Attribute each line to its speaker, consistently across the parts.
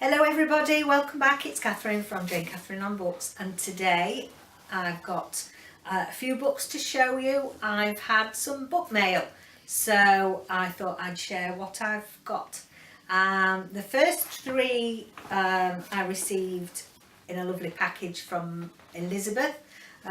Speaker 1: Hello everybody, welcome back. It's Catherine from Jayne Catherine on Books, and today I've got a few books to show you. I've had some book mail, so I thought I'd share what I've got. The first three I received in a lovely package from Elizabeth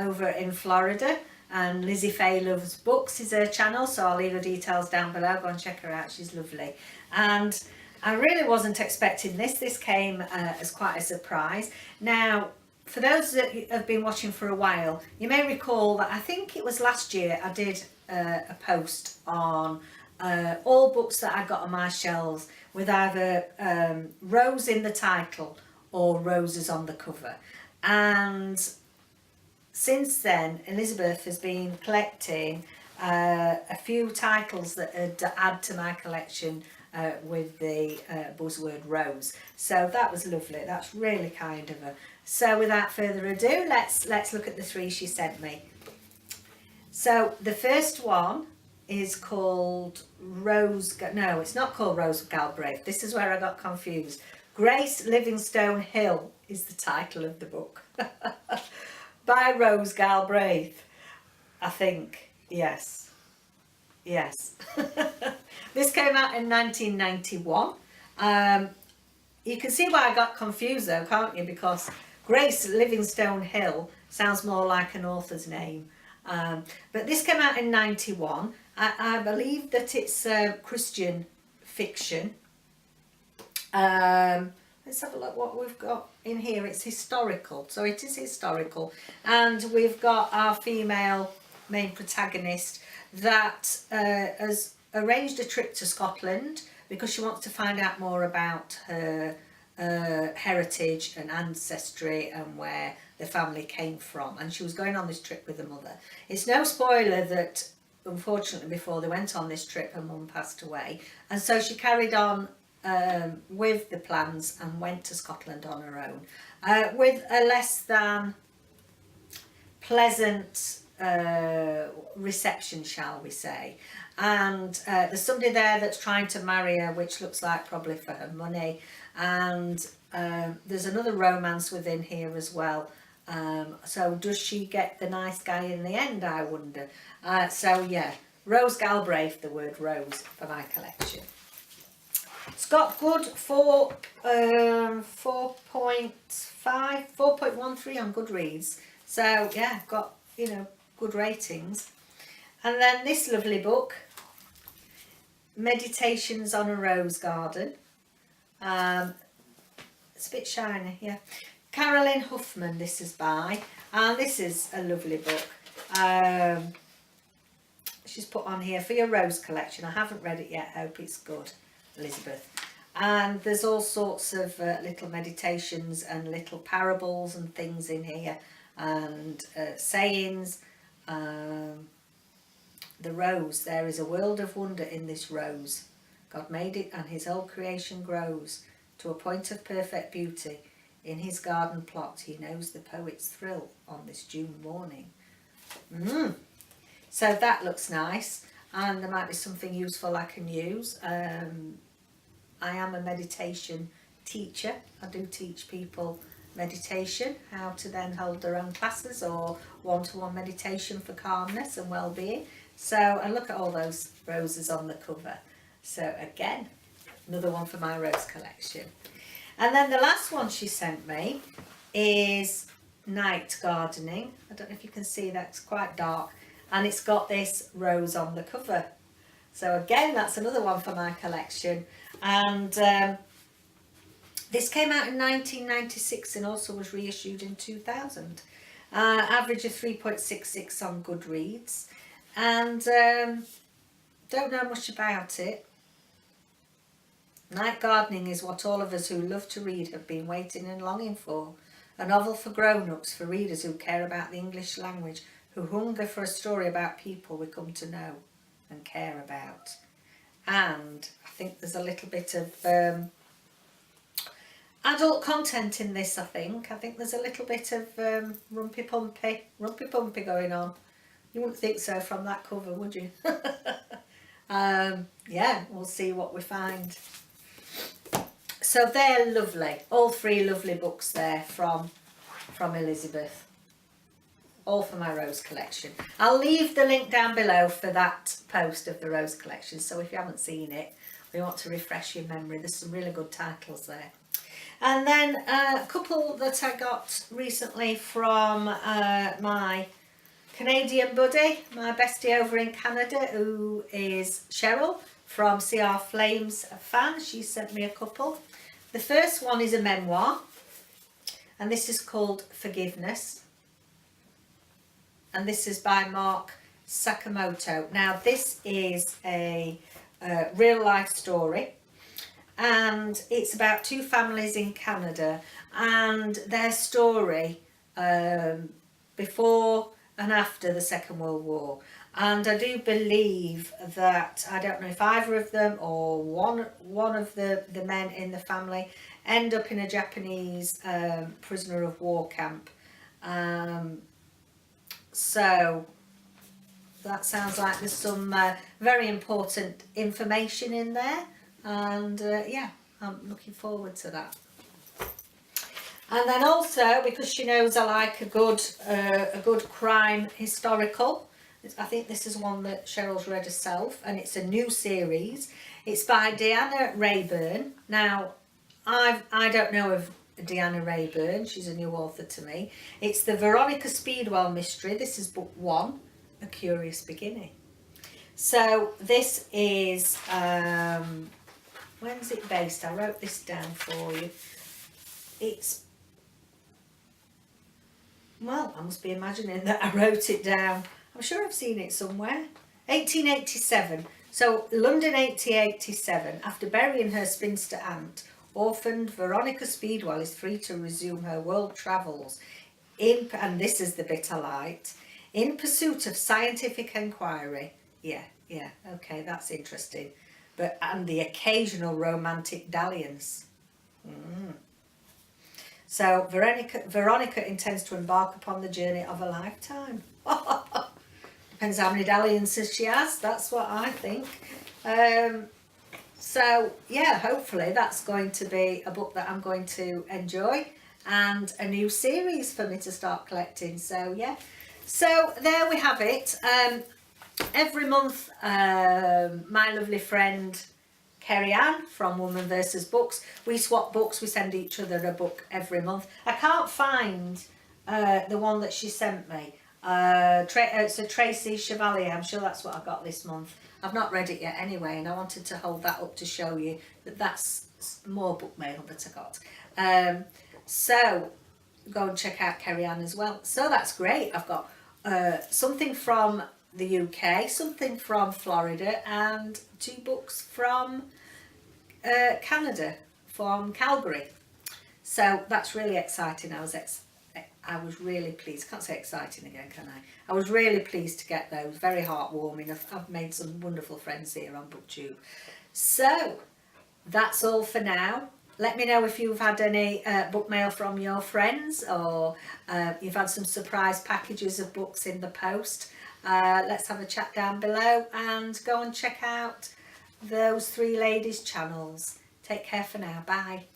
Speaker 1: over in Florida, and Lizzie Fay Loves Books is her channel, so I'll leave her details down below. Go and check her out, she's lovely. And I really wasn't expecting this. This came as quite a surprise. Now, for those that have been watching for a while, you may recall that I think it was last year I did a post on all books that I got on my shelves with either Rose in the title or roses on the cover. And since then, Elizabeth has been collecting a few titles that add to my collection with the buzzword rose. So that was lovely. That's really kind of her. So without further ado, let's look at the three she sent me. So the first one is called no, it's not called Rose Galbraith. This is where I got confused. Grace Livingston-Hill is the title of the book. By Rose Galbraith, I think. Yes. This came out in 1991. You can see why I got confused though, can't you? Because Grace Livingston-Hill sounds more like an author's name. But this came out in 91. I believe that it's Christian fiction. Let's have a look what we've got in here. It's historical, so it is historical. And we've got our female main protagonist that has arranged a trip to Scotland because she wants to find out more about her heritage and ancestry and where the family came from. And she was going on this trip with her mother. It's no spoiler that unfortunately before they went on this trip her mum passed away, and so she carried on with the plans and went to Scotland on her own with a less than pleasant reception, shall we say. And there's somebody there that's trying to marry her, which looks like probably for her money, and there's another romance within here as well. So does she get the nice guy in the end, I wonder. So yeah, Rose Galbraith, the word rose, for my collection. It's got good 4.13 on Goodreads. So yeah, got, you know, good ratings. And then this lovely book, Meditations on a Rose Garden. It's a bit shiny, yeah. Carolyn Huffman, this is by, and this is a lovely book. She's put on here for your rose collection. I haven't read it yet, hope it's good, Elizabeth. And there's all sorts of little meditations and little parables and things in here, and sayings. The rose, there is a world of wonder in this rose. God made it and his whole creation grows to a point of perfect beauty. In his garden plot he knows the poet's thrill on this June morning. So that looks nice, and there might be something useful I can use. I am a meditation teacher. I do teach people meditation, how to then hold their own classes or one-to-one meditation for calmness and well-being. So, and look at all those roses on the cover. So again, another one for my rose collection. And then the last one she sent me is Night Gardening. I don't know if you can see, that's quite dark. And it's got this rose on the cover. So again, that's another one for my collection. And this came out in 1996 and also was reissued in 2000. Average of 3.66 on Goodreads. And don't know much about it. Night Gardening is what all of us who love to read have been waiting and longing for. A novel for grown-ups, for readers who care about the English language, who hunger for a story about people we come to know and care about. And I think there's a little bit of adult content in this, I think. There's a little bit of rumpy pumpy going on. You wouldn't think so from that cover, would you? Yeah, we'll see what we find. So they're lovely, all three lovely books there from Elizabeth, all for my Rose collection. I'll leave the link down below for that post of the Rose collection, so if you haven't seen it, we want to refresh your memory, there's some really good titles there. And then a couple that I got recently from my Canadian buddy, my bestie over in Canada, who is Cheryl from CR Flames fan. She sent me a couple. The first one is a memoir, and this is called Forgiveness, and this is by Mark Sakamoto. Now this is a real life story, and it's about two families in Canada and their story before and after the Second World War. And I do believe that, I don't know if either of them or one of the men in the family end up in a Japanese prisoner of war camp. So that sounds like there's some very important information in there, and yeah, I'm looking forward to that. And then also, because she knows I like a good crime historical, I think this is one that Cheryl's read herself, and it's a new series. It's by Deanna Raybourn. Now, I don't know of Deanna Raybourn, she's a new author to me. It's the Veronica Speedwell mystery. This is book 1, A Curious Beginning. So this is, when's it based? I wrote this down for you. It's, well, I must be imagining that I wrote it down. I'm sure I've seen it somewhere. 1887. So London 1887. After burying her spinster aunt, orphaned Veronica Speedwell is free to resume her world travels. And this is the bit I liked. In pursuit of scientific enquiry. Yeah, okay, that's interesting. And the occasional romantic dalliance. So Veronica intends to embark upon the journey of a lifetime. Depends how many dalliances she has, that's what I think. So yeah, hopefully that's going to be a book that I'm going to enjoy, and a new series for me to start collecting. So yeah, so there we have it. Every month my lovely friend Carolyn from Woman vs Books, we swap books, we send each other a book every month. I can't find the one that she sent me. It's a Tracy Chevalier, I'm sure that's what I got this month. I've not read it yet anyway, and I wanted to hold that up to show you that that's more book mail that I got. So go and check out Carolyn as well. So that's great. I've got something from the UK, something from Florida, and 2 books from Canada, from Calgary. So that's really exciting. I was really pleased. Can't say exciting again, can I? I was really pleased to get those. Very heartwarming. I've made some wonderful friends here on BookTube. So that's all for now. Let me know if you've had any book mail from your friends, or you've had some surprise packages of books in the post. Let's have a chat down below, and go and check out those 3 ladies' channels. Take care for now. Bye.